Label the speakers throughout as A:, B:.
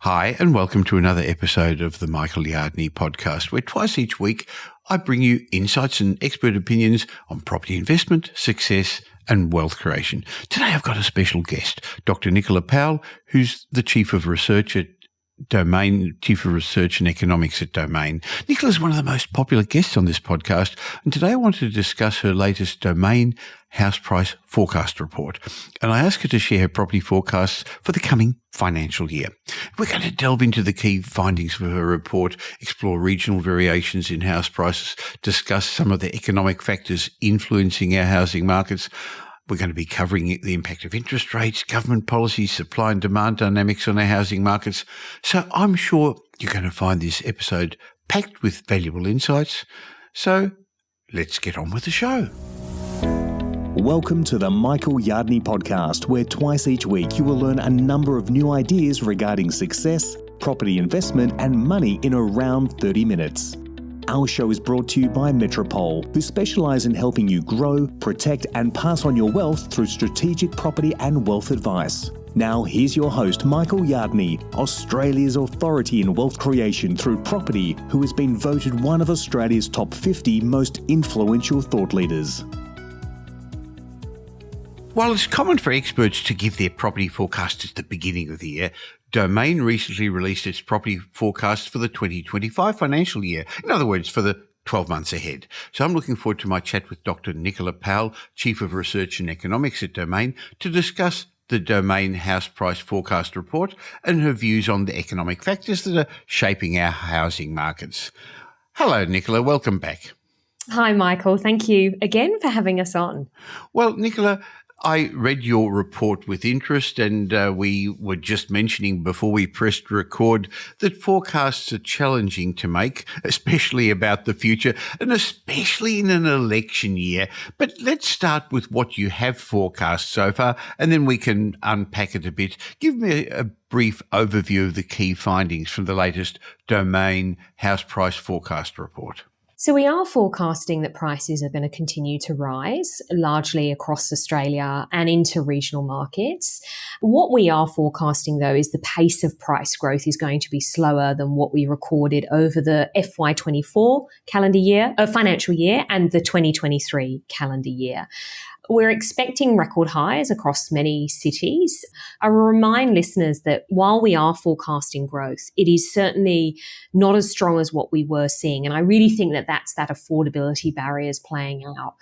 A: Hi, and welcome to another episode of the Michael Yardney podcast, where twice each week I bring you insights and expert opinions on property investment, success, and wealth creation. Today I've got a special guest, Dr. Nicola Powell, who's the Chief of Research and Economics at Domain. Nicola is one of the most popular guests on this podcast, and today I wanted to discuss her latest Domain house price forecast report. And I asked her to share her property forecasts for the coming financial year. We're going to delve into the key findings of her report, explore regional variations in house prices, discuss some of the economic factors influencing our housing markets. We're going to be covering the impact of interest rates, government policies, supply and demand dynamics on our housing markets. So I'm sure you're going to find this episode packed with valuable insights. So let's get on with the show.
B: Welcome to the Michael Yardney podcast, where twice each week you will learn a number of new ideas regarding success, property investment and money in around 30 minutes. Our show is brought to you by Metropole, who specialise in helping you grow, protect and pass on your wealth through strategic property and wealth advice. Now here's your host, Michael Yardney, Australia's authority in wealth creation through property, who has been voted one of Australia's top 50 most influential thought leaders.
A: While it's common for experts to give their property forecasts at the beginning of the year, Domain recently released its property forecast for the 2025 financial year. In other words, for the 12 months ahead. So I'm looking forward to my chat with Dr. Nicola Powell, Chief of Research and Economics at Domain, to discuss the Domain house price forecast report and her views on the economic factors that are shaping our housing markets. Hello, Nicola. Welcome back.
C: Hi, Michael. Thank you again for having us on.
A: Well, Nicola, I read your report with interest, and we were just mentioning before we pressed record that forecasts are challenging to make, especially about the future and especially in an election year. But let's start with what you have forecast so far, and then we can unpack it a bit. Give me a brief overview of the key findings from the latest Domain house price forecast report.
C: So we are forecasting that prices are going to continue to rise, largely across Australia and into regional markets. What we are forecasting, though, is the pace of price growth is going to be slower than what we recorded over the FY24 financial year and the 2023 calendar year. We're expecting record highs across many cities. I will remind listeners that while we are forecasting growth, it is certainly not as strong as what we were seeing. And I really think that that's that affordability barriers playing out.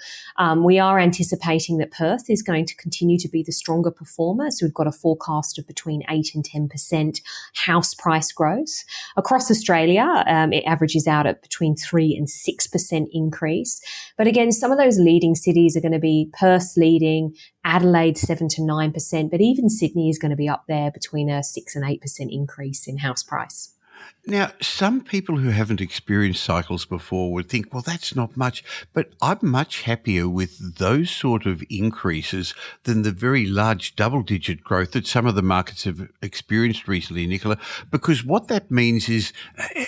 C: We are anticipating that Perth is going to continue to be the stronger performer. So we've got a forecast of between 8 and 10% house price growth. Across Australia, it averages out at between 3 and 6% increase. But again, some of those leading cities are going to be Perth leading, Adelaide 7 to 9%, but even Sydney is going to be up there between a 6 and 8% increase in house price.
A: Now, some people who haven't experienced cycles before would think, well, that's not much, but I'm much happier with those sort of increases than the very large double-digit growth that some of the markets have experienced recently, Nicola, because what that means is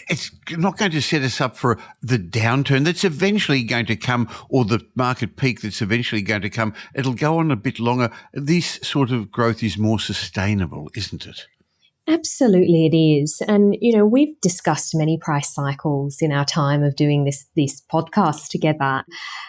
A: it's not going to set us up for the downturn that's eventually going to come, or the market peak that's eventually going to come. It'll go on a bit longer. This sort of growth is more sustainable, isn't it?
C: Absolutely it is. And, we've discussed many price cycles in our time of doing this podcast together.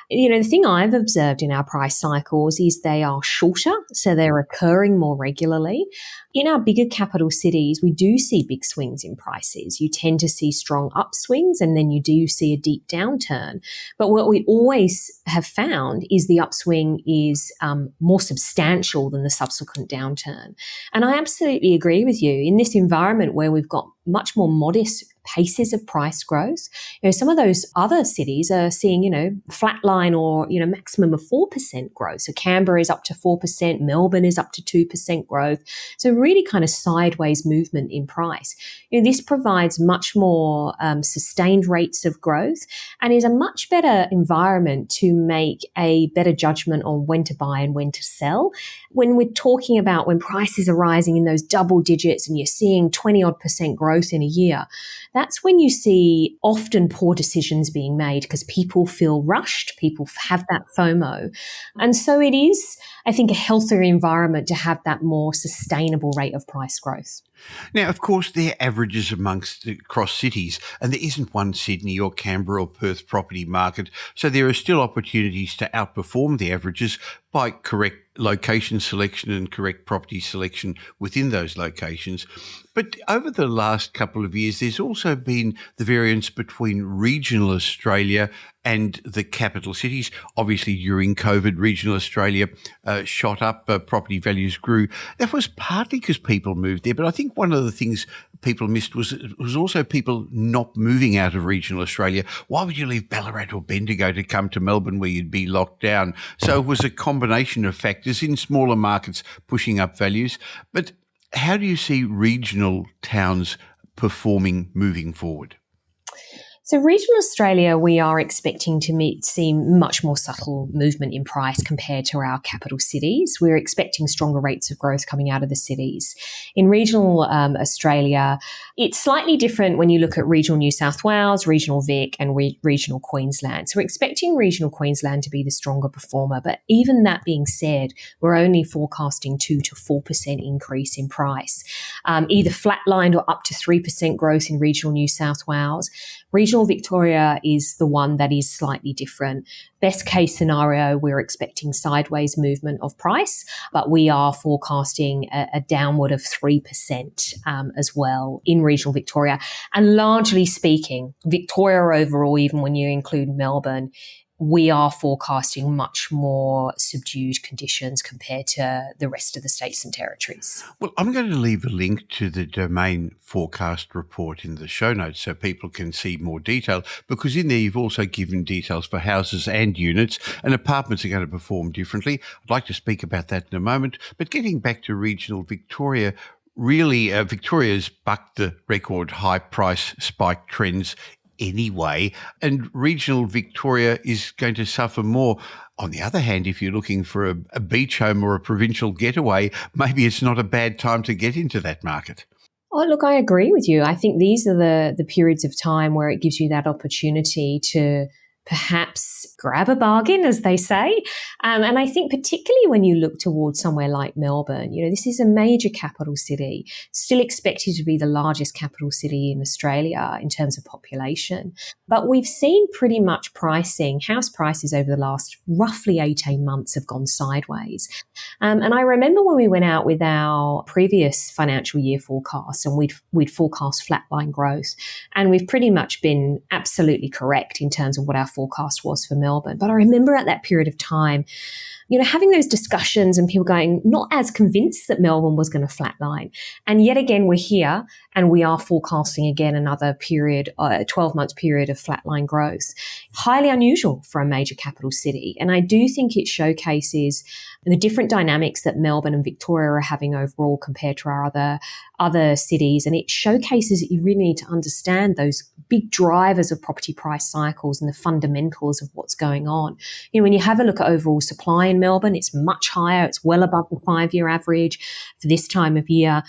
C: The thing I've observed in our price cycles is they are shorter, so they're occurring more regularly. In our bigger capital cities, we do see big swings in prices. You tend to see strong upswings and then you do see a deep downturn. But what we always have found is the upswing is more substantial than the subsequent downturn. And I absolutely agree with you. In this environment where we've got much more modest paces of price growth, some of those other cities are seeing, flatline or, maximum of 4% growth. So Canberra is up to 4%, Melbourne is up to 2% growth. So really kind of sideways movement in price. This provides much more sustained rates of growth and is a much better environment to make a better judgment on when to buy and when to sell. When we're talking about when prices are rising in those double digits and you're seeing 20% growth in a year, that's when you see often poor decisions being made because people feel rushed, people have that FOMO. And so it is, I think, a healthier environment to have that more sustainable rate of price growth.
A: Now, of course, there are averages across cities, and there isn't one Sydney or Canberra or Perth property market, so there are still opportunities to outperform the averages by correct location selection and correct property selection within those locations. But over the last couple of years, there's also been the variance between regional Australia and the capital cities. Obviously, during COVID, regional Australia shot up, property values grew. That was partly because people moved there, but I think one of the things people missed was also people not moving out of regional Australia. Why would you leave Ballarat or Bendigo to come to Melbourne where you'd be locked down? So it was a combination of factors in smaller markets pushing up values. But how do you see regional towns performing moving forward?
C: So regional Australia, we are expecting to see much more subtle movement in price compared to our capital cities. We're expecting stronger rates of growth coming out of the cities. In regional Australia, it's slightly different when you look at regional New South Wales, regional Vic and regional Queensland. So we're expecting regional Queensland to be the stronger performer. But even that being said, we're only forecasting 2 to 4% increase in price, either flatlined or up to 3% growth in regional New South Wales. Regional Victoria is the one that is slightly different. Best case scenario, we're expecting sideways movement of price, but we are forecasting a downward of 3% as well in regional Victoria. And largely speaking, Victoria overall, even when you include Melbourne, we are forecasting much more subdued conditions compared to the rest of the states and territories.
A: Well, I'm going to leave a link to the Domain forecast report in the show notes so people can see more detail, because in there you've also given details for houses and units, and apartments are going to perform differently. I'd like to speak about that in a moment. But getting back to regional Victoria, really, Victoria's bucked the record high price spike trends anyway, and regional Victoria is going to suffer more. On the other hand, if you're looking for a beach home or a provincial getaway, maybe it's not a bad time to get into that market.
C: Oh, look, I agree with you. I think these are the periods of time where it gives you that opportunity to perhaps grab a bargain, as they say. And I think particularly when you look towards somewhere like Melbourne, this is a major capital city, still expected to be the largest capital city in Australia in terms of population. But we've seen pretty much house prices over the last roughly 18 months have gone sideways. And I remember when we went out with our previous financial year forecast and we'd forecast flatline growth, and we've pretty much been absolutely correct in terms of what our forecast was for Melbourne. But I remember at that period of time, having those discussions and people going not as convinced that Melbourne was going to flatline. And yet again, we're here and we are forecasting again another period, 12-month period of flatline growth. Highly unusual for a major capital city. And I do think it showcases the different dynamics that Melbourne and Victoria are having overall compared to our other cities. And it showcases that you really need to understand those big drivers of property price cycles and the fundamentals of what's going on. When you have a look at overall supply in Melbourne, it's much higher. It's well above the 5-year average for this time of year.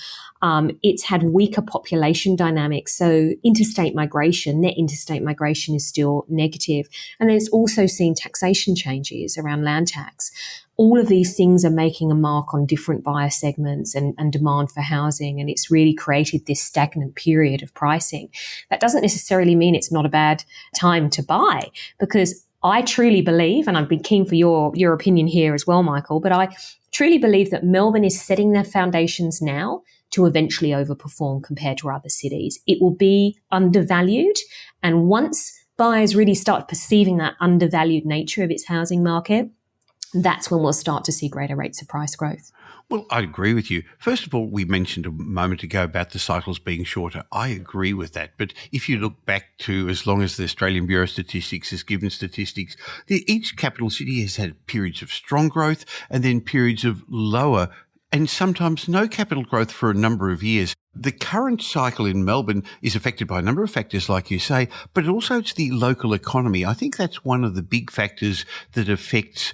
C: It's had weaker population dynamics. So net interstate migration is still negative. And then it's also seen taxation changes around land tax. All of these things are making a mark on different buyer segments and demand for housing, and it's really created this stagnant period of pricing. That doesn't necessarily mean it's not a bad time to buy, because I truly believe, and I'd be keen for your opinion here as well, Michael, but I truly believe that Melbourne is setting their foundations now to eventually overperform compared to other cities. It will be undervalued, and once buyers really start perceiving that undervalued nature of its housing market, that's when we'll start to see greater rates of price growth.
A: Well, I agree with you. First of all, we mentioned a moment ago about the cycles being shorter. I agree with that. But if you look back to as long as the Australian Bureau of Statistics has given statistics, each capital city has had periods of strong growth and then periods of lower and sometimes no capital growth for a number of years. The current cycle in Melbourne is affected by a number of factors, like you say, but also it's the local economy. I think that's one of the big factors that affects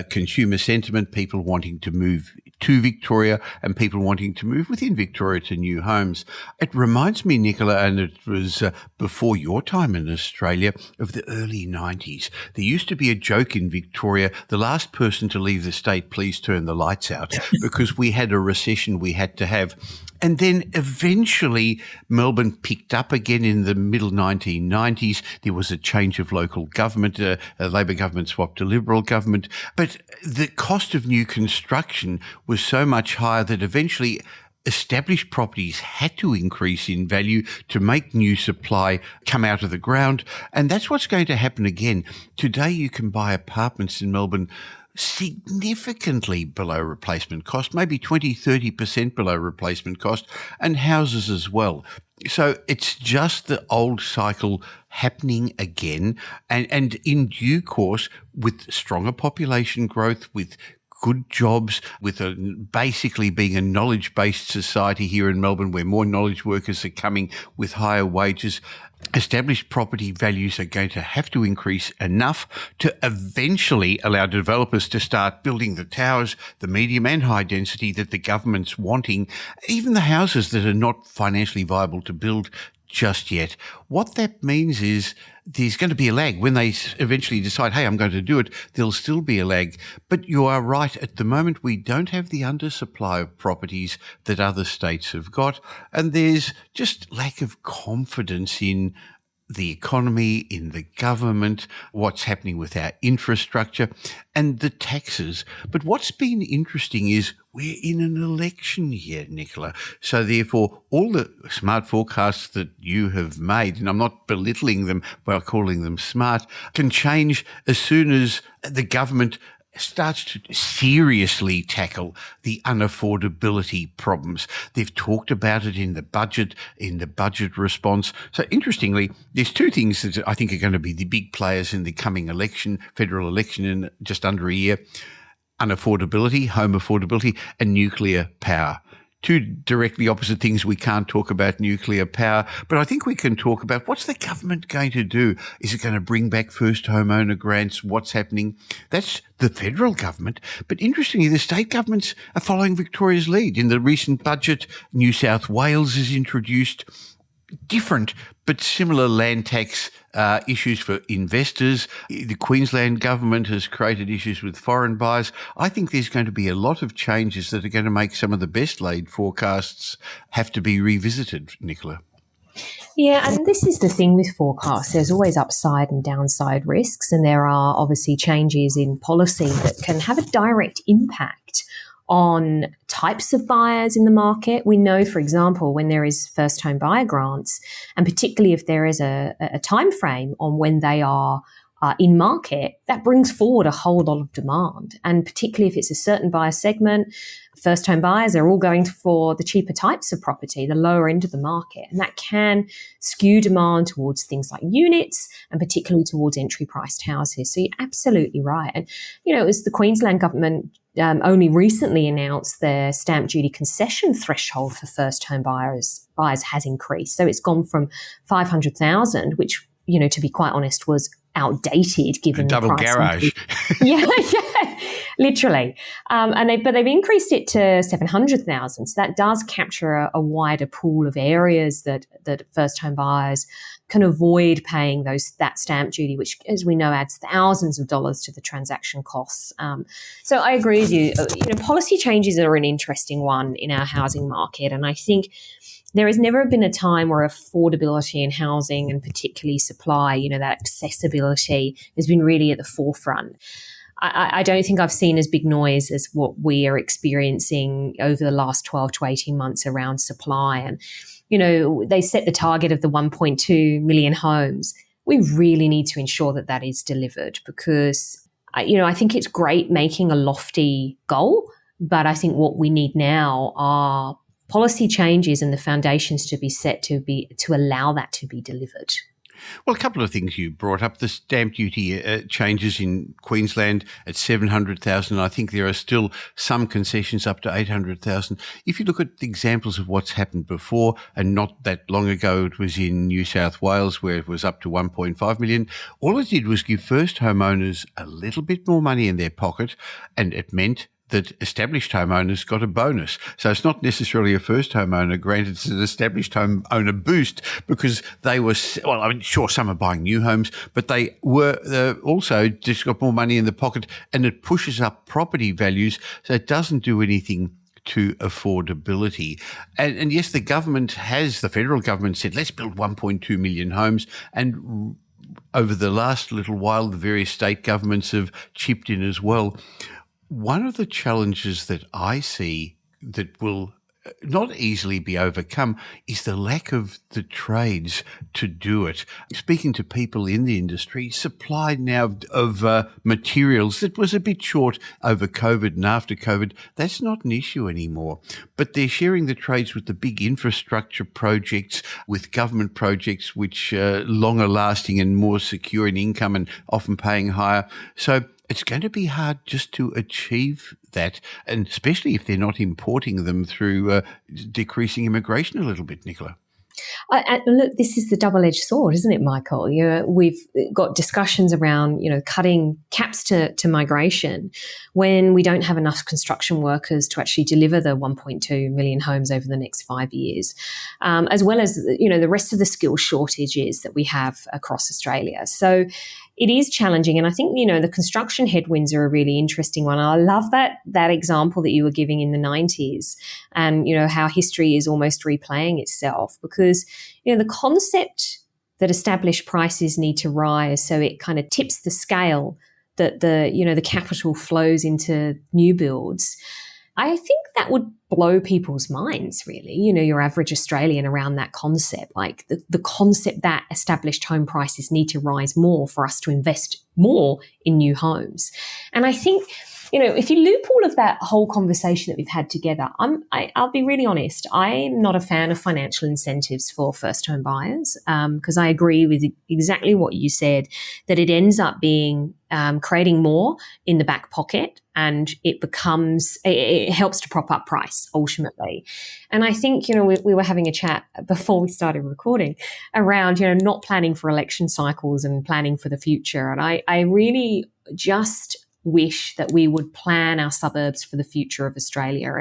A: consumer sentiment, people wanting to move to Victoria and people wanting to move within Victoria to new homes. It reminds me, Nicola, and it was before your time in Australia, of the early 90s. There used to be a joke in Victoria, the last person to leave the state, please turn the lights out, because we had a recession we had to have. And then eventually Melbourne picked up again in the middle 1990s. There was a change of local government. A Labor government swapped to Liberal government. But the cost of new construction was so much higher that eventually established properties had to increase in value to make new supply come out of the ground. And that's what's going to happen again. Today you can buy apartments in Melbourne significantly below replacement cost, maybe 20-30% below replacement cost, and houses as well. So it's just the old cycle happening again, and in due course, with stronger population growth, with good jobs, with basically being a knowledge-based society here in Melbourne where more knowledge workers are coming with higher wages, established property values are going to have to increase enough to eventually allow developers to start building the towers, the medium and high density that the government's wanting, even the houses that are not financially viable to build just yet. What that means is there's going to be a lag. When they eventually decide, hey, I'm going to do it, there'll still be a lag. But you are right. At the moment, we don't have the undersupply of properties that other states have got. And there's just lack of confidence in the economy, in the government, what's happening with our infrastructure and the taxes. But what's been interesting is we're in an election year, Nicola. So therefore, all the smart forecasts that you have made, and I'm not belittling them by calling them smart, can change as soon as the government starts to seriously tackle the unaffordability problems. They've talked about it in the budget response. So interestingly, there's two things that I think are going to be the big players in the coming election, federal election in just under a year: unaffordability, home affordability, and nuclear power. Two directly opposite things. We can't talk about nuclear power, but I think we can talk about what's the government going to do. Is it going to bring back first homeowner grants? What's happening? That's the federal government. But interestingly, the state governments are following Victoria's lead. In the recent budget, New South Wales has introduced different but similar land tax issues for investors. The Queensland government has created issues with foreign buyers. I think there's going to be a lot of changes that are going to make some of the best laid forecasts have to be revisited, Nicola.
C: Yeah, and this is the thing with forecasts. There's always upside and downside risks, and there are obviously changes in policy that can have a direct impact on types of buyers in the market. We know, for example, when there is first home buyer grants, and particularly if there is a time frame on when they are in market, that brings forward a whole lot of demand. And particularly if it's a certain buyer segment, first home buyers are all going for the cheaper types of property, the lower end of the market. And that can skew demand towards things like units and particularly towards entry priced houses. So you're absolutely right. And, you know, as the Queensland government only recently announced their stamp duty concession threshold for first home buyers has increased. So it's gone from 500,000, which, you know, to be quite honest, was outdated given
A: a double
C: the price
A: garage.
C: yeah, literally. But they've increased it to 700,000. So that does capture a wider pool of areas that first home buyers can avoid paying that stamp duty, which, as we know, adds thousands of dollars to the transaction costs. So I agree with you. You know, policy changes are an interesting one in our housing market, and I think there has never been a time where affordability in housing and particularly supply, you know, that accessibility has been really at the forefront. I don't think I've seen as big noise as what we are experiencing over the last 12 to 18 months around supply. And, you know, they set the target of the 1.2 million homes. We really need to ensure that that is delivered because, you know, I think it's great making a lofty goal, but I think what we need now are policy changes and the foundations to be set to allow that to be delivered.
A: Well, a couple of things you brought up. The stamp duty changes in Queensland at 700,000. I think there are still some concessions up to 800,000. If you look at the examples of what's happened before, and not that long ago, it was in New South Wales where it was up to 1.5 million. All it did was give first homeowners a little bit more money in their pocket, and it meant that established homeowners got a bonus. So it's not necessarily a first homeowner grant, it's an established homeowner boost, because they were, well, I mean, sure, some are buying new homes, but they were also just got more money in the pocket, and it pushes up property values. So it doesn't do anything to affordability. And yes, the federal government said, let's build 1.2 million homes. And over the last little while, the various state governments have chipped in as well. One of the challenges that I see that will not easily be overcome is the lack of the trades to do it. Speaking to people in the industry, supply now of materials that was a bit short over COVID and after COVID, that's not an issue anymore. But they're sharing the trades with the big infrastructure projects, with government projects which are longer lasting and more secure in income and often paying higher. So it's going to be hard just to achieve that, and especially if they're not importing them through decreasing immigration a little bit, Nicola.
C: Look, this is the double-edged sword, isn't it, Michael? We've got discussions around, cutting caps to migration when we don't have enough construction workers to actually deliver the 1.2 million homes over the next 5 years, as well as, the rest of the skill shortages that we have across Australia. So it is challenging. And I think, the construction headwinds are a really interesting one. I love that example that you were giving in the 90s and, how history is almost replaying itself, because, the concept that established prices need to rise so it kind of tips the scale that the capital flows into new builds. I think that would blow people's minds, really, your average Australian around that concept, like the concept that established home prices need to rise more for us to invest more in new homes. And I think, if you loop all of that whole conversation that we've had together, I'll be really honest, I'm not a fan of financial incentives for first home buyers, because I agree with exactly what you said, that it ends up being creating more in the back pocket, and it helps to prop up price ultimately. And I think, we were having a chat before we started recording around, not planning for election cycles and planning for the future. And I really just wish that we would plan our suburbs for the future of Australia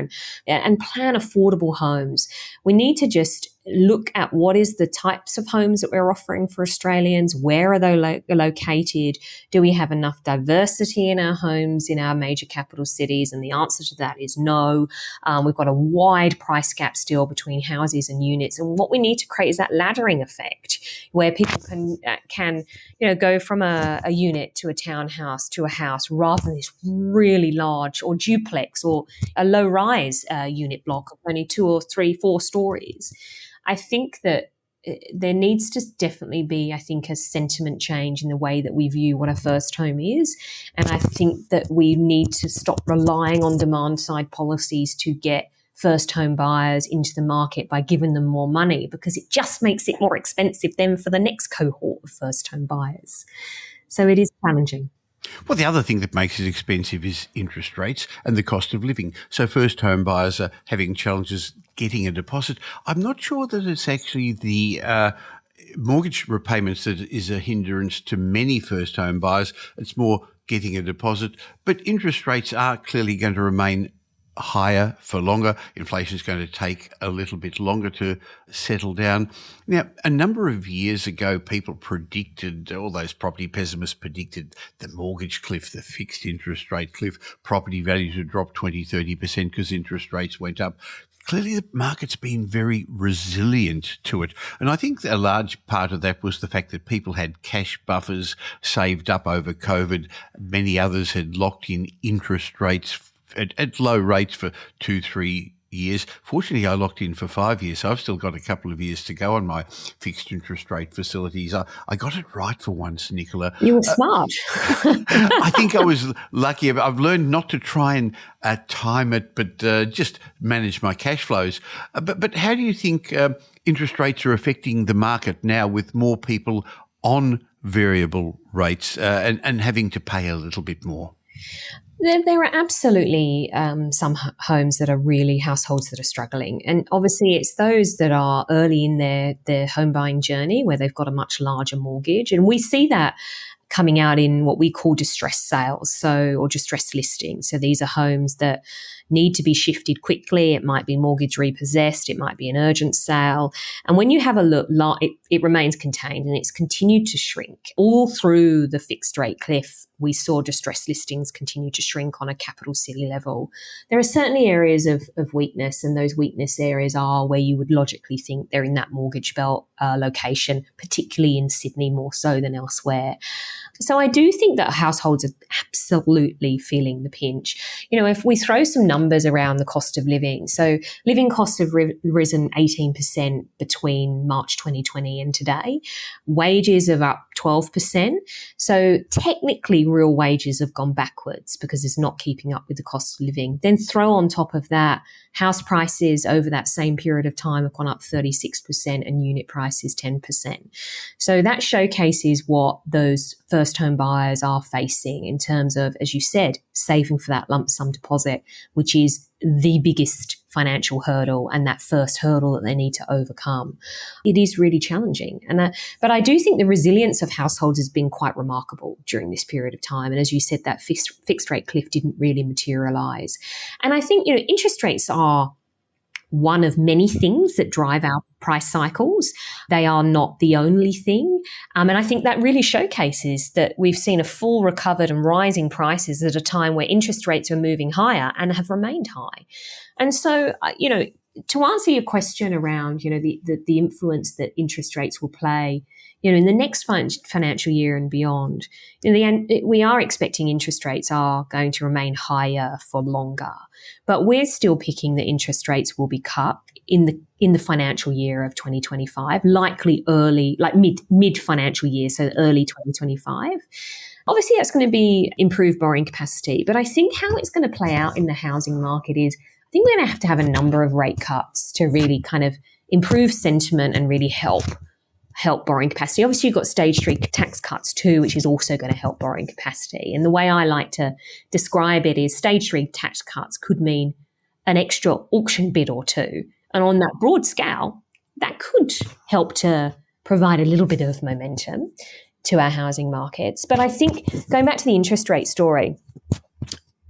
C: and plan affordable homes. We need to just look at what is the types of homes that we're offering for Australians, where are they located, do we have enough diversity in our homes in our major capital cities? And the answer to that is no. We've got a wide price gap still between houses and units, and what we need to create is that laddering effect where people can go from a unit to a townhouse to a house, rather than this really large or duplex or a low-rise unit block of only 2 or 3, 4 stories. I think that there needs to definitely be, a sentiment change in the way that we view what a first home is. And I think that we need to stop relying on demand side policies to get first home buyers into the market by giving them more money, because it just makes it more expensive then for the next cohort of first home buyers. So it is challenging.
A: Well, the other thing that makes it expensive is interest rates and the cost of living. So first home buyers are having challenges getting a deposit. I'm not sure that it's actually the mortgage repayments that is a hindrance to many first home buyers. It's more getting a deposit. But interest rates are clearly going to remain higher for longer. Inflation is going to take a little bit longer to settle down. Now, a number of years ago, people predicted, all those property pessimists predicted the mortgage cliff, the fixed interest rate cliff, property values would drop 20-30% because interest rates went up. Clearly, the market's been very resilient to it. And I think a large part of that was the fact that people had cash buffers saved up over COVID. Many others had locked in interest rates at low rates for 2-3 years. Fortunately, I locked in for 5 years, so I've still got a couple of years to go on my fixed interest rate facilities. I got it right for once, Nicola.
C: You were smart.
A: I think I was lucky. I've learned not to try and time it, but just manage my cash flows. But how do you think interest rates are affecting the market now, with more people on variable rates and having to pay a little bit more?
C: There are absolutely some homes that are really households that are struggling. And obviously it's those that are early in their home buying journey where they've got a much larger mortgage. And we see that coming out in what we call distressed sales, or distressed listings. So these are homes that need to be shifted quickly. It might be mortgage repossessed. It might be an urgent sale. And when you have a look, it remains contained and it's continued to shrink. All through the fixed rate cliff, we saw distressed listings continue to shrink on a capital city level. There are certainly areas of weakness, and those weakness areas are where you would logically think they're in that mortgage belt location, particularly in Sydney more so than elsewhere. So I do think that households are absolutely feeling the pinch. If we throw some numbers around the cost of living, so living costs have risen 18% between March 2020 and today. Wages are up 12%. So technically real wages have gone backwards because it's not keeping up with the cost of living. Then throw on top of that, house prices over that same period of time have gone up 36% and unit prices 10%. So that showcases what those first home buyers are facing in terms of, as you said, saving for that lump sum deposit, which is the biggest financial hurdle and that first hurdle that they need to overcome. It is really challenging. But I do think the resilience of households has been quite remarkable during this period of time. And as you said, that fixed rate cliff didn't really materialise. And I think, interest rates are one of many things that drive our price cycles. They are not the only thing. And I think that really showcases that we've seen a full recovered and rising prices at a time where interest rates are moving higher and have remained high. And so, to answer your question around, the influence that interest rates will play, in the next financial year and beyond, we are expecting interest rates are going to remain higher for longer. But we're still picking that interest rates will be cut in the financial year of 2025, likely early, like mid financial year, so early 2025. Obviously, that's going to be improved borrowing capacity. But I think how it's going to play out in the housing market is, I think we're going to have a number of rate cuts to really kind of improve sentiment and really help borrowing capacity. Obviously, you've got stage 3 tax cuts too, which is also going to help borrowing capacity. And the way I like to describe it is stage 3 tax cuts could mean an extra auction bid or two. And on that broad scale, that could help to provide a little bit of momentum to our housing markets. But I think going back to the interest rate story,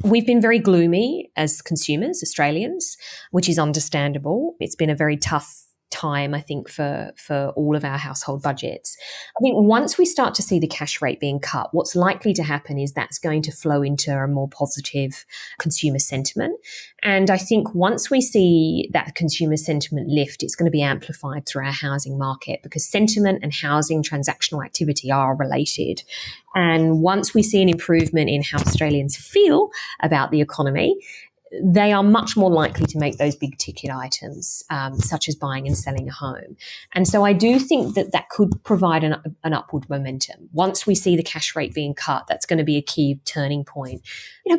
C: we've been very gloomy as consumers, Australians, which is understandable. It's been a very tough time, I think, for all of our household budgets. I think once we start to see the cash rate being cut, what's likely to happen is that's going to flow into a more positive consumer sentiment. And I think once we see that consumer sentiment lift, it's going to be amplified through our housing market because sentiment and housing transactional activity are related. And once we see an improvement in how Australians feel about the economy, they are much more likely to make those big ticket items, such as buying and selling a home. And so I do think that could provide an upward momentum. Once we see the cash rate being cut, that's going to be a key turning point.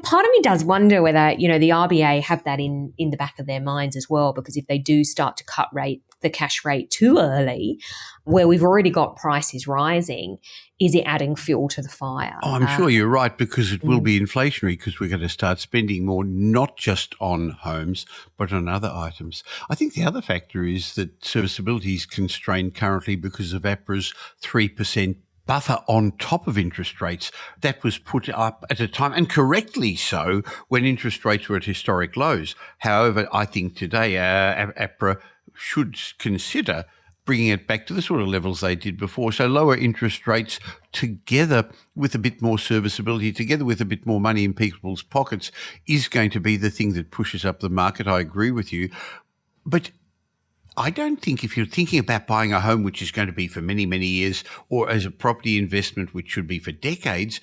C: Part of me does wonder whether, the RBA have that in the back of their minds as well, because if they do start to cut the cash rate too early, where we've already got prices rising, is it adding fuel to the fire?
A: Oh, I'm sure you're right, because it will be inflationary because we're going to start spending more, not just on homes, but on other items. I think the other factor is that serviceability is constrained currently because of APRA's 3% buffer on top of interest rates. That was put up at a time, and correctly so, when interest rates were at historic lows. However, I think today APRA should consider bringing it back to the sort of levels they did before. So lower interest rates together with a bit more serviceability, together with a bit more money in people's pockets, is going to be the thing that pushes up the market. I agree with you. But I don't think if you're thinking about buying a home, which is going to be for many, many years, or as a property investment, which should be for decades,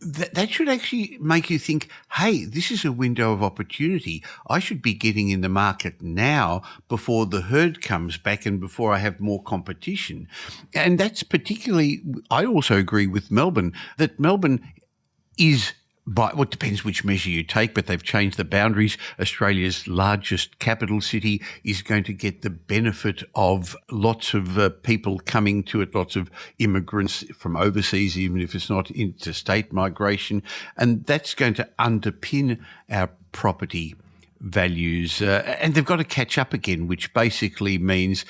A: that should actually make you think, hey, this is a window of opportunity. I should be getting in the market now before the herd comes back and before I have more competition. And that's particularly, I also agree with Melbourne, that Melbourne is it depends which measure you take, but they've changed the boundaries. Australia's largest capital city is going to get the benefit of lots of people coming to it, lots of immigrants from overseas, even if it's not interstate migration. And that's going to underpin our property values, and they've got to catch up again, which basically means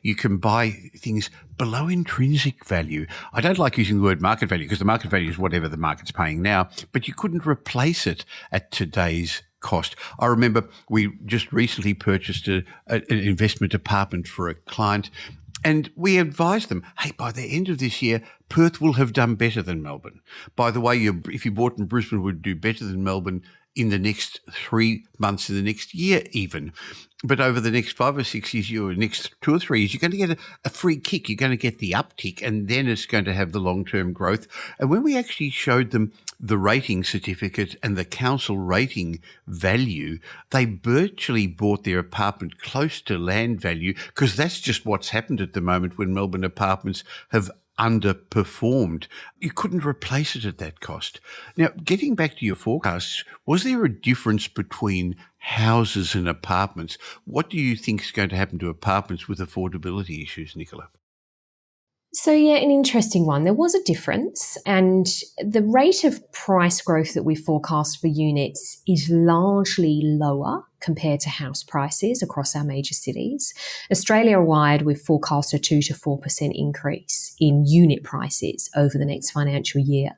A: you can buy things below intrinsic value. I don't like using the word market value because the market value is whatever the market's paying now, but you couldn't replace it at today's cost. I remember we just recently purchased an investment apartment for a client, and we advised them, hey, by the end of this year, Perth will have done better than Melbourne. By the way, if you bought in Brisbane, would do better than Melbourne in the next 3 months, in the next year even. But over the next 5 or 6 years, or next 2 or 3 years, you're going to get a free kick. You're going to get the uptick, and then it's going to have the long-term growth. And when we actually showed them the rating certificate and the council rating value, they virtually bought their apartment close to land value, because that's just what's happened at the moment when Melbourne apartments have underperformed. You couldn't replace it at that cost. Now, getting back to your forecasts, was there a difference between houses and apartments? What do you think is going to happen to apartments with affordability issues, Nicola?
C: So, yeah, an interesting one. There was a difference, and the rate of price growth that we forecast for units is largely lower compared to house prices across our major cities. Australia-wide, we've forecast a 2 to 4% increase in unit prices over the next financial year.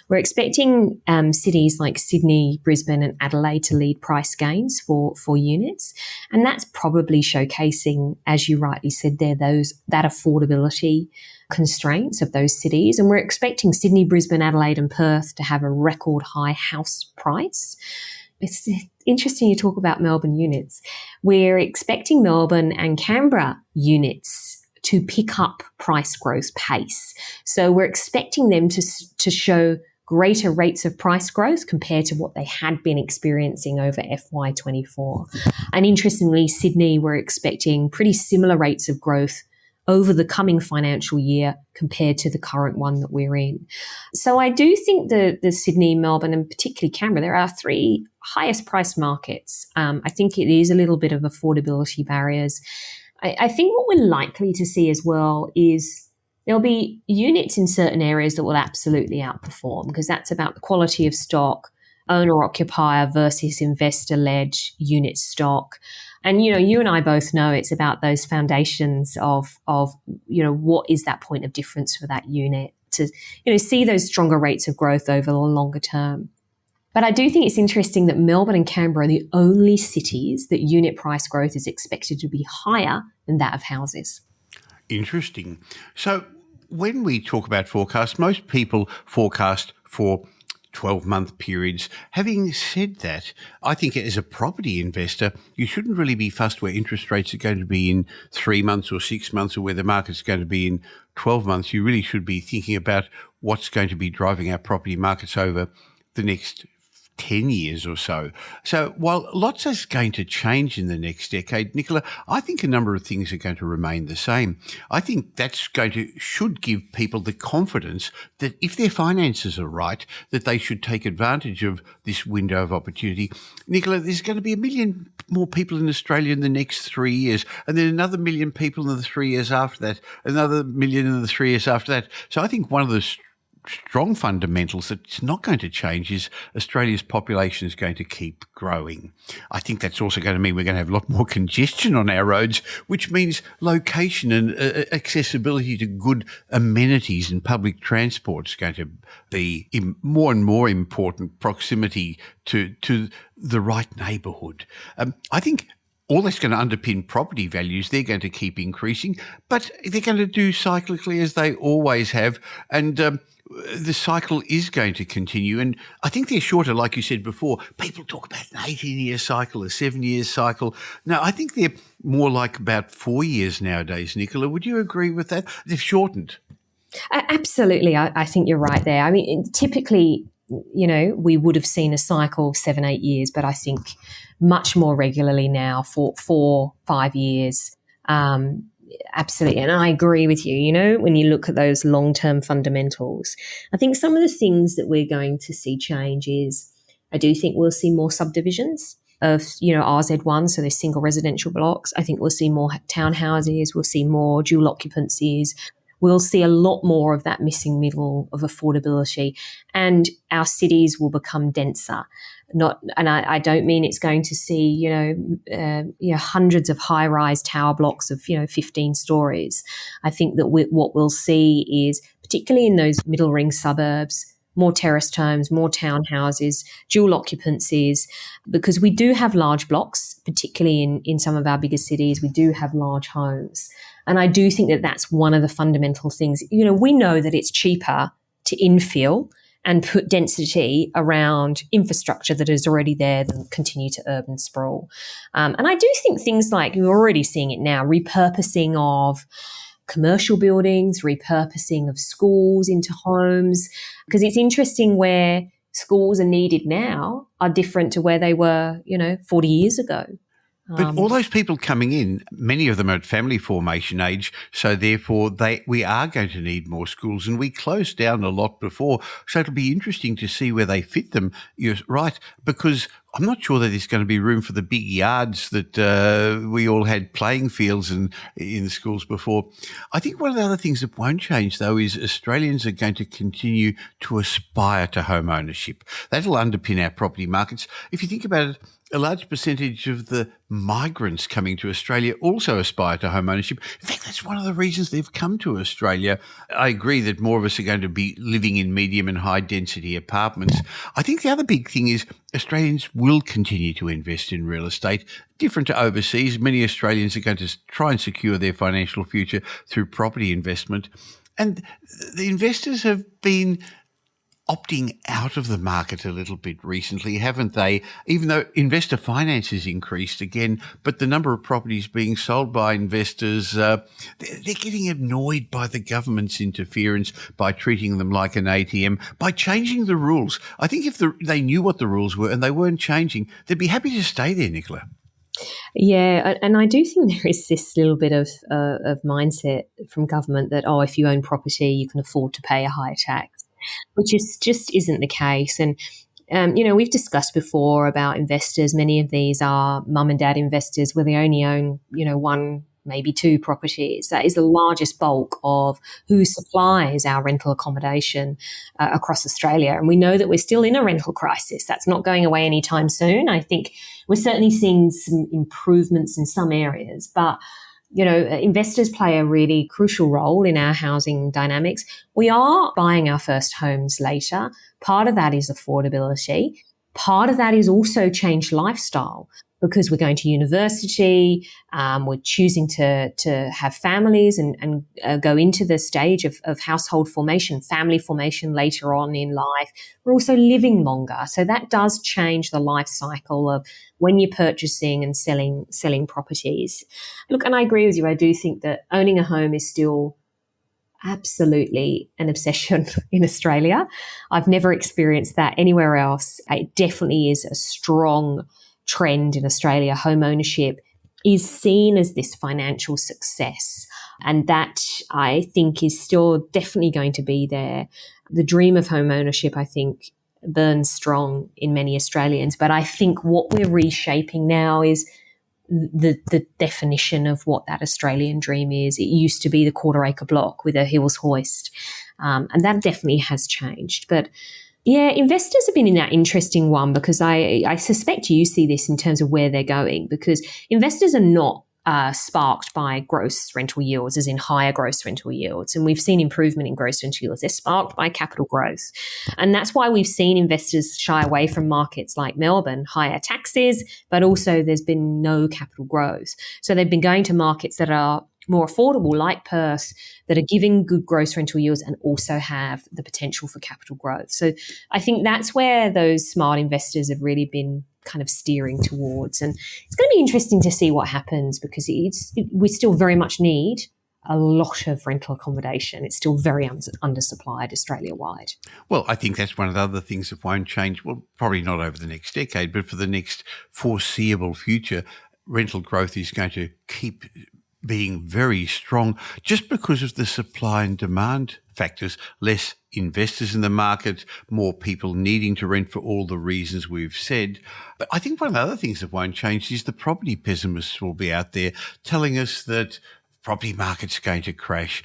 C: We're expecting cities like Sydney, Brisbane and Adelaide to lead price gains for units, and that's probably showcasing, as you rightly said there, that affordability constraints of those cities. And we're expecting Sydney, Brisbane, Adelaide and Perth to have a record high house price. It's interesting you talk about Melbourne units. We're expecting Melbourne and Canberra units to pick up price growth pace. So we're expecting them to show greater rates of price growth compared to what they had been experiencing over FY24. And interestingly, Sydney, we're expecting pretty similar rates of growth over the coming financial year compared to the current one that we're in. So I do think the Sydney, Melbourne and particularly Canberra, there are 3 highest priced markets. I think it is a little bit of affordability barriers. I think what we're likely to see as well is there'll be units in certain areas that will absolutely outperform, because that's about the quality of stock, owner-occupier versus investor-led unit stock. And, you and I both know it's about those foundations of what is that point of difference for that unit to, see those stronger rates of growth over the longer term. But I do think it's interesting that Melbourne and Canberra are the only cities that unit price growth is expected to be higher than that of houses.
A: Interesting. So when we talk about forecasts, most people forecast for 12-month periods. Having said that, I think as a property investor, you shouldn't really be fussed where interest rates are going to be in 3 months or 6 months, or where the market's going to be in 12 months. You really should be thinking about what's going to be driving our property markets over the next 10 years or so. So while lots is going to change in the next decade, Nicola, I think a number of things are going to remain the same. I think that's should give people the confidence that if their finances are right, that they should take advantage of this window of opportunity. Nicola, there's going to be 1 million more people in Australia in the next 3 years, and then another 1 million people in the 3 years after that, another 1 million in the 3 years after that. So I think one of the strong fundamentals that's not going to change is Australia's population is going to keep growing. I think that's also going to mean we're going to have a lot more congestion on our roads, which means location and accessibility to good amenities and public transport is going to be more and more important, proximity to the right neighbourhood. I think all that's going to underpin property values. They're going to keep increasing, but they're going to do cyclically as they always have. And the cycle is going to continue. And I think they're shorter, like you said before. People talk about an 18-year cycle, a 7-year cycle. No, I think they're more like about 4 years nowadays, Nicola. Would you agree with that? They've shortened.
C: Absolutely. I think you're right there. I mean, typically, we would have seen a cycle 7-8 years, but I think much more regularly now for 4-5 years. Absolutely. And I agree with you. When you look at those long-term fundamentals, I think some of the things that we're going to see change is I do think we'll see more subdivisions of, RZ1, so there's single residential blocks. I think we'll see more townhouses. We'll see more dual occupancies. We'll see a lot more of that missing middle of affordability, and our cities will become denser. I don't mean it's going to see, hundreds of high-rise tower blocks of, 15 stories. I think that what we'll see is, particularly in those middle ring suburbs, more terraced homes, more townhouses, dual occupancies, because we do have large blocks, particularly in some of our bigger cities. We do have large homes. And I do think that that's one of the fundamental things. We know that it's cheaper to infill and put density around infrastructure that is already there than continue to urban sprawl. And I do think things like, you're already seeing it now, repurposing of commercial buildings, repurposing of schools into homes, because it's interesting where schools are needed now are different to where they were, 40 years ago.
A: But all those people coming in, many of them are at family formation age, so therefore we are going to need more schools, and we closed down a lot before, so it'll be interesting to see where they fit them. You're right, because I'm not sure that there's going to be room for the big yards that we all had playing fields in the schools before. I think one of the other things that won't change, though, is Australians are going to continue to aspire to home ownership. That'll underpin our property markets. If you think about it, a large percentage of the migrants coming to Australia also aspire to home ownership. In fact, that's one of the reasons they've come to Australia. I agree that more of us are going to be living in medium and high density apartments. I think the other big thing is Australians will continue to invest in real estate. Different to overseas, many Australians are going to try and secure their financial future through property investment. And the investors have been opting out of the market a little bit recently, haven't they? Even though investor finance has increased again, but the number of properties being sold by investors, they're getting annoyed by the government's interference by treating them like an ATM, by changing the rules. I think if they knew what the rules were and they weren't changing, they'd be happy to stay there, Nicola.
C: Yeah, and I do think there is this little bit of mindset from government that, if you own property, you can afford to pay a higher tax, which just isn't the case. And, we've discussed before about investors. Many of these are mum and dad investors where they only own, one, maybe two properties. That is the largest bulk of who supplies our rental accommodation across Australia. And we know that we're still in a rental crisis. That's not going away anytime soon. I think we're certainly seeing some improvements in some areas, but investors play a really crucial role in our housing dynamics. We are buying our first homes later. Part of that is affordability. Part of that is also changed lifestyle because we're going to university, we're choosing to have families and go into the stage of household formation, family formation later on in life. We're also living longer. So that does change the life cycle of when you're purchasing and selling properties. Look, and I agree with you. I do think that owning a home is still absolutely an obsession in Australia. I've never experienced that anywhere else. It definitely is a strong trend in Australia. Home ownership is seen as this financial success, and that I think is still definitely going to be there. The dream of home ownership, I think, burns strong in many Australians, but I think what we're reshaping now is the definition of what that Australian dream is. It used to be the quarter-acre block with a Hills hoist, and that definitely has changed. But yeah, investors have been in that interesting one because I suspect you see this in terms of where they're going, because investors are not sparked by gross rental yields, as in higher gross rental yields. And we've seen improvement in gross rental yields. They're sparked by capital growth. And that's why we've seen investors shy away from markets like Melbourne, higher taxes, but also there's been no capital growth. So they've been going to markets that are more affordable, like Perth, that are giving good gross rental yields and also have the potential for capital growth. So I think that's where those smart investors have really been kind of steering towards. And it's going to be interesting to see what happens, because we still very much need a lot of rental accommodation. It's still very undersupplied Australia-wide.
A: Well, I think that's one of the other things that won't change. Well, probably not over the next decade, but for the next foreseeable future, rental growth is going to keep being very strong just because of the supply and demand factors, less investors in the market, more people needing to rent for all the reasons we've said. But I think one of the other things that won't change is the property pessimists will be out there telling us that property market's going to crash,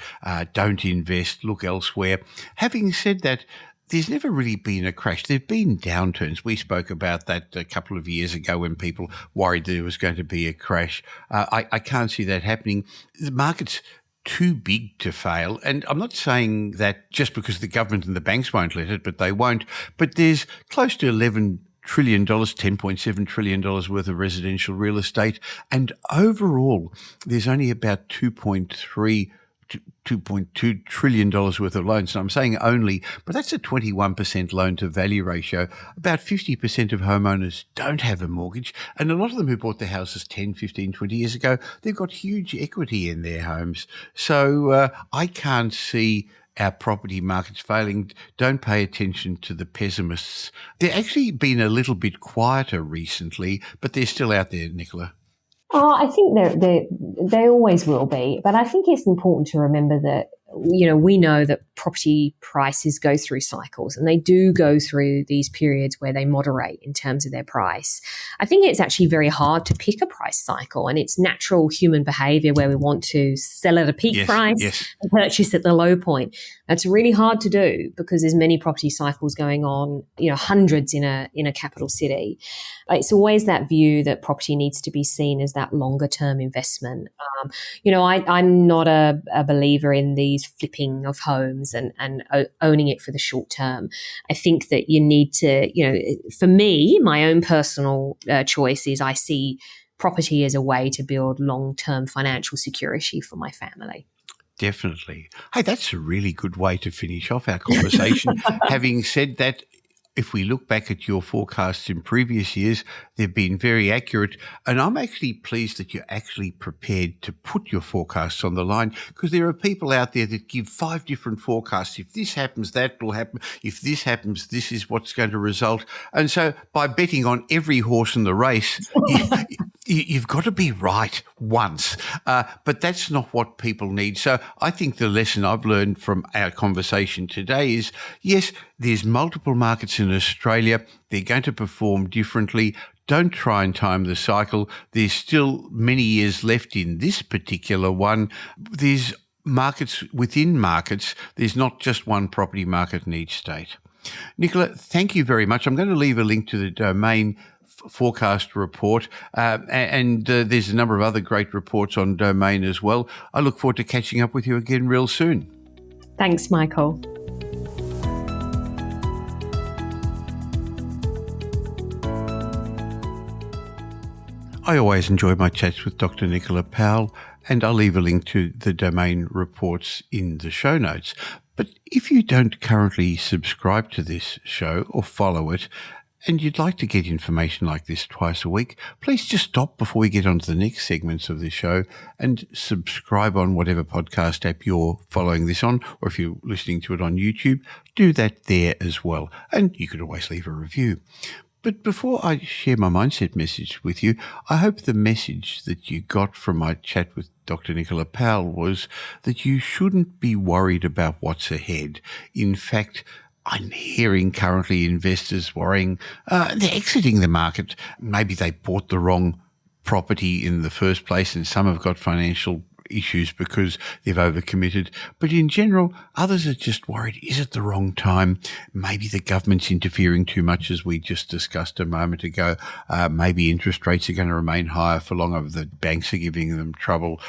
A: don't invest, look elsewhere. Having said that, there's never really been a crash. There have been downturns. We spoke about that a couple of years ago when people worried there was going to be a crash. I can't see that happening. The market's too big to fail. And I'm not saying that just because the government and the banks won't let it, but they won't. But there's close to $11 trillion, $10.7 trillion worth of residential real estate. And overall, there's only about $2.2 trillion worth of loans. And I'm saying only, but that's a 21% loan to value ratio. About 50% of homeowners don't have a mortgage. And a lot of them who bought their houses 10, 15, 20 years ago, they've got huge equity in their homes. So I can't see our property markets failing. Don't pay attention to the pessimists. They've actually been a little bit quieter recently, but they're still out there, Nicola.
C: Oh, I think they always will be. But I think it's important to remember that, we know that property prices go through cycles, and they do go through these periods where they moderate in terms of their price. I think it's actually very hard to pick a price cycle, and it's natural human behavior where we want to sell at a peak price and purchase at the low point. That's really hard to do because there's many property cycles going on, hundreds in a capital city. It's always that view that property needs to be seen as that longer term investment. I'm not a believer in these flipping of homes and owning it for the short term. I think that you need to, for me, my own personal choice is I see property as a way to build long-term financial security for my family.
A: Definitely. Hey, that's a really good way to finish off our conversation. Having said that, if we look back at your forecasts in previous years, they've been very accurate. And I'm actually pleased that you're actually prepared to put your forecasts on the line, because there are people out there that give 5 different forecasts. If this happens, that will happen. If this happens, this is what's going to result. And so by betting on every horse in the race, you've got to be right once. But that's not what people need. So I think the lesson I've learned from our conversation today is, yes, there's multiple markets in Australia. They're going to perform differently. Don't try and time the cycle. There's still many years left in this particular one. There's markets within markets. There's not just one property market in each state. Nicola, thank you very much. I'm going to leave a link to the Domain forecast report, and there's a number of other great reports on Domain as well. I look forward to catching up with you again real soon.
C: Thanks, Michael.
A: I always enjoy my chats with Dr. Nicola Powell, and I'll leave a link to the Domain reports in the show notes. But if you don't currently subscribe to this show or follow it, and you'd like to get information like this twice a week, please just stop before we get on to the next segments of the show and subscribe on whatever podcast app you're following this on, or if you're listening to it on YouTube, do that there as well. And you could always leave a review. But before I share my mindset message with you, I hope the message that you got from my chat with Dr. Nicola Powell was that you shouldn't be worried about what's ahead. In fact, I'm hearing currently investors worrying they're exiting the market. Maybe they bought the wrong property in the first place, and some have got financial issues because they've overcommitted. But in general, others are just worried, is it the wrong time? Maybe the government's interfering too much, as we just discussed a moment ago. Maybe interest rates are going to remain higher for longer. The banks are giving them trouble.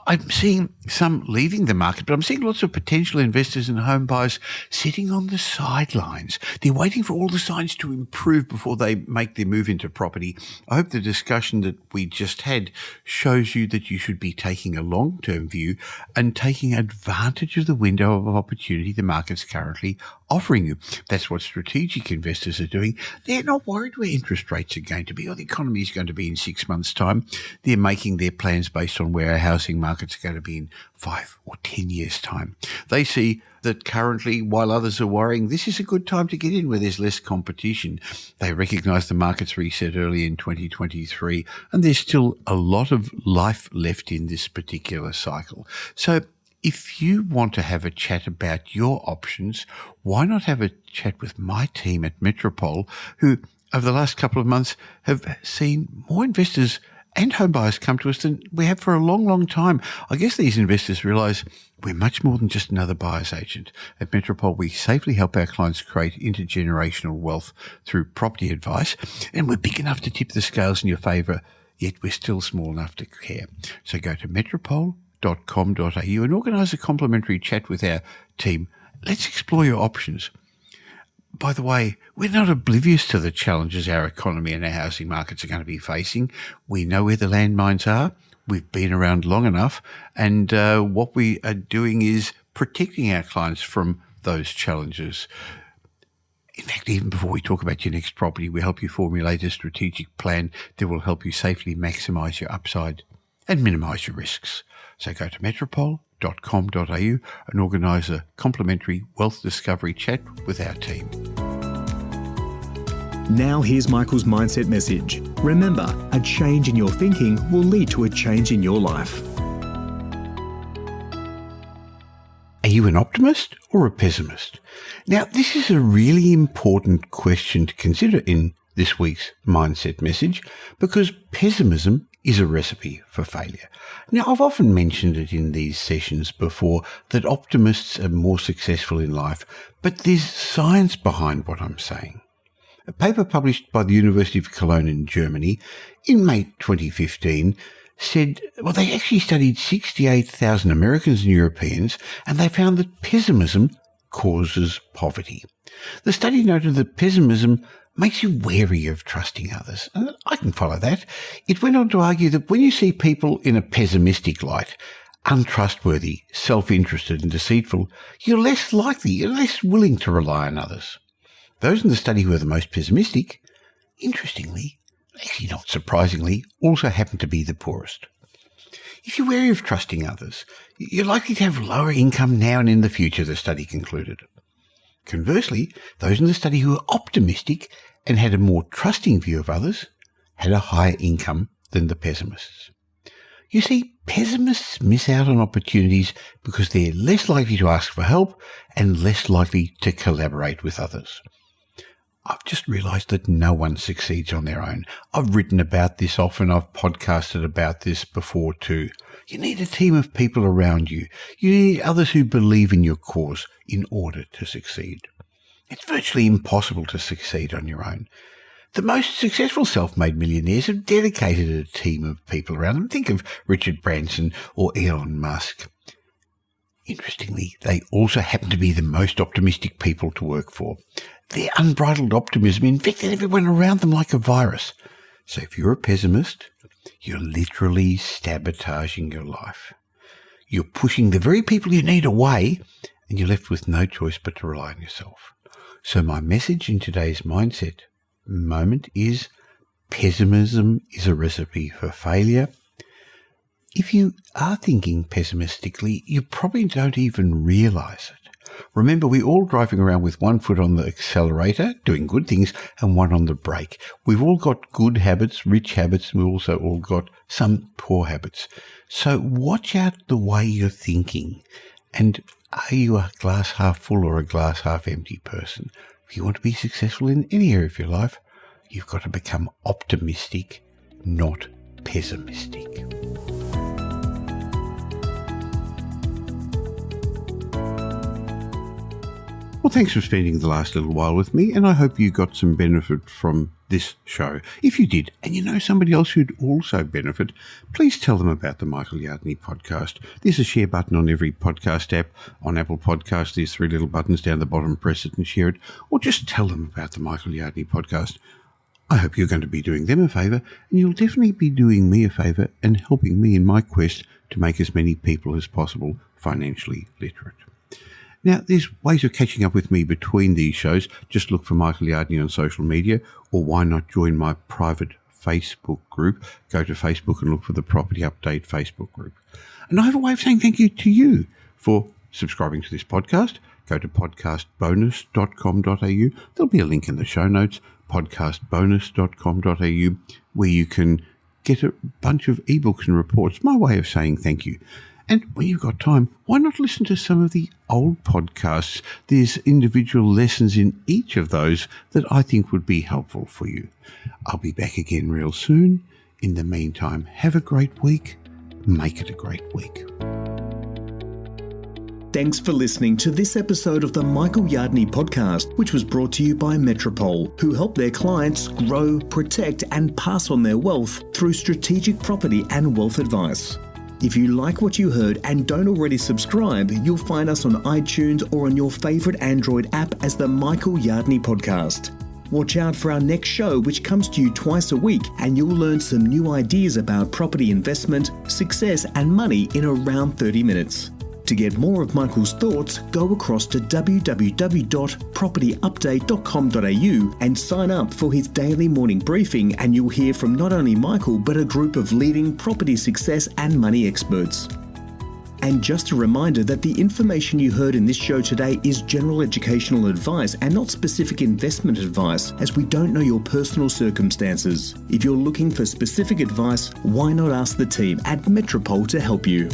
A: I'm seeing some leaving the market, but I'm seeing lots of potential investors and home buyers sitting on the sidelines. They're waiting for all the signs to improve before they make their move into property. I hope the discussion that we just had shows you that you should be taking a long-term view and taking advantage of the window of opportunity the market's currently offering you. That's what strategic investors are doing. They're not worried where interest rates are going to be or the economy is going to be in 6 months' time. They're making their plans based on where our housing markets are going to be in 5 or 10 years' time. They see that currently, while others are worrying, this is a good time to get in where there's less competition. They recognise the market's reset early in 2023, and there's still a lot of life left in this particular cycle. So if you want to have a chat about your options, why not have a chat with my team at Metropole, who over the last couple of months have seen more investors and home buyers come to us than we have for a long, long time. I guess these investors realise we're much more than just another buyer's agent. At Metropole, we safely help our clients create intergenerational wealth through property advice, and we're big enough to tip the scales in your favour, yet we're still small enough to care. So go to metropole.com.au and organise a complimentary chat with our team. Let's explore your options. By the way, we're not oblivious to the challenges our economy and our housing markets are going to be facing. We know where the landmines are. We've been around long enough. And what we are doing is protecting our clients from those challenges. In fact, even before we talk about your next property, we help you formulate a strategic plan that will help you safely maximise your upside and minimise your risks. So go to metropole.com.au and organise a complimentary wealth discovery chat with our team.
B: Now here's Michael's mindset message. Remember, a change in your thinking will lead to a change in your life.
A: Are you an optimist or a pessimist? Now, this is a really important question to consider in this week's mindset message, because pessimism is a recipe for failure. Now, I've often mentioned it in these sessions before that optimists are more successful in life, but there's science behind what I'm saying. A paper published by the University of Cologne in Germany in May 2015 said, well, they actually studied 68,000 Americans and Europeans, and they found that pessimism causes poverty. The study noted that pessimism makes you wary of trusting others. And I can follow that. It went on to argue that when you see people in a pessimistic light, untrustworthy, self-interested and deceitful, you're less willing to rely on others. Those in the study who are the most pessimistic, interestingly, actually not surprisingly, also happen to be the poorest. If you're wary of trusting others, you're likely to have lower income now and in the future, the study concluded. Conversely, those in the study who were optimistic and had a more trusting view of others had a higher income than the pessimists. You see, pessimists miss out on opportunities because they're less likely to ask for help and less likely to collaborate with others. I've just realised that no one succeeds on their own. I've written about this often. I've podcasted about this before too. You need a team of people around you. You need others who believe in your cause in order to succeed. It's virtually impossible to succeed on your own. The most successful self-made millionaires have dedicated a team of people around them. Think of Richard Branson or Elon Musk. Interestingly, they also happen to be the most optimistic people to work for. Their unbridled optimism infected everyone around them like a virus. So if you're a pessimist, you're literally sabotaging your life. You're pushing the very people you need away, and you're left with no choice but to rely on yourself. So my message in today's mindset moment is pessimism is a recipe for failure. If you are thinking pessimistically, you probably don't even realise it. Remember, we're all driving around with one foot on the accelerator, doing good things, and one on the brake. We've all got good habits, rich habits, and we've also all got some poor habits. So watch out the way you're thinking. And are you a glass half full or a glass half empty person? If you want to be successful in any area of your life, you've got to become optimistic, not pessimistic. Well, thanks for spending the last little while with me, and I hope you got some benefit from this show. If you did, and you know somebody else who'd also benefit, please tell them about the Michael Yardney podcast. There's a share button on every podcast app. On Apple Podcasts, there's 3 little buttons down the bottom. Press it and share it, or just tell them about the Michael Yardney podcast. I hope you're going to be doing them a favour, and you'll definitely be doing me a favour and helping me in my quest to make as many people as possible financially literate. Now, there's ways of catching up with me between these shows. Just look for Michael Yardney on social media, or why not join my private Facebook group? Go to Facebook and look for the Property Update Facebook group. And I have a way of saying thank you to you for subscribing to this podcast, go to podcastbonus.com.au. There'll be a link in the show notes, podcastbonus.com.au, where you can get a bunch of ebooks and reports, my way of saying thank you. And when you've got time, why not listen to some of the old podcasts? There's individual lessons in each of those that I think would be helpful for you. I'll be back again real soon. In the meantime, have a great week. Make it a great week.
B: Thanks for listening to this episode of the Michael Yardney podcast, which was brought to you by Metropole, who help their clients grow, protect, and pass on their wealth through strategic property and wealth advice. If you like what you heard and don't already subscribe, you'll find us on iTunes or on your favourite Android app as the Michael Yardney podcast. Watch out for our next show, which comes to you twice a week, and you'll learn some new ideas about property investment, success, and money in around 30 minutes. To get more of Michael's thoughts, go across to www.propertyupdate.com.au and sign up for his daily morning briefing, and you'll hear from not only Michael but a group of leading property success and money experts. And just a reminder that the information you heard in this show today is general educational advice and not specific investment advice, as we don't know your personal circumstances. If you're looking for specific advice, why not ask the team at Metropole to help you?